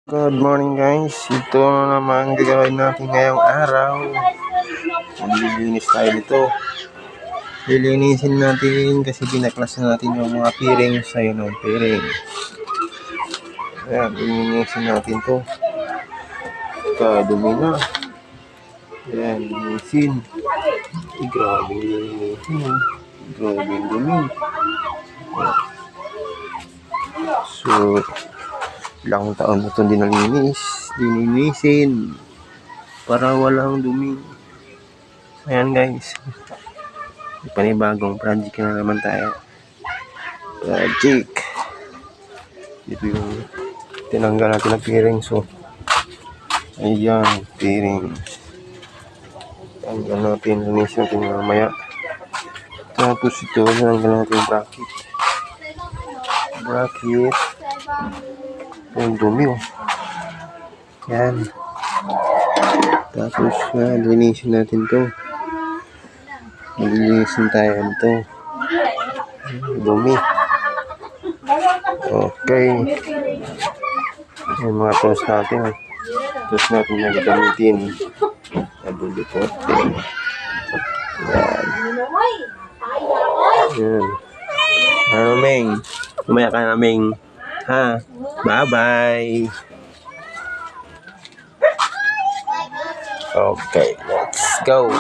Good morning guys, ito na naman gagawin natin ngayong araw. Maglilinis tayo nito. Lilinisin natin kasi binaklas na natin yung mga bearings. Ayun ang bearing. Ayan, lilinisin natin to. Dumi na. Ayan, linisin. Grabe linisin. Grabe yung dumi. So, ilang taon na itong dinilinisin para walang dumi. Ayan guys, panibagong project na naman tayo. Project. Ito yung tinanggal natin na bearing. So, ayan, bearing. Tanggal natin, linisin natin mamaya. Tapos ito, tinanggal natin yung bracket. Yung dumi oh. Yan. Tapos linisin natin to. Linisin tayo nito. Dumi. Okay. Yung mga tools natin. Tools natin na gagamitin. Abulipote. Yan. Yan. Ano Meng? Lumaya ka na Meng. Ha? Bye-bye. Okay, let's go.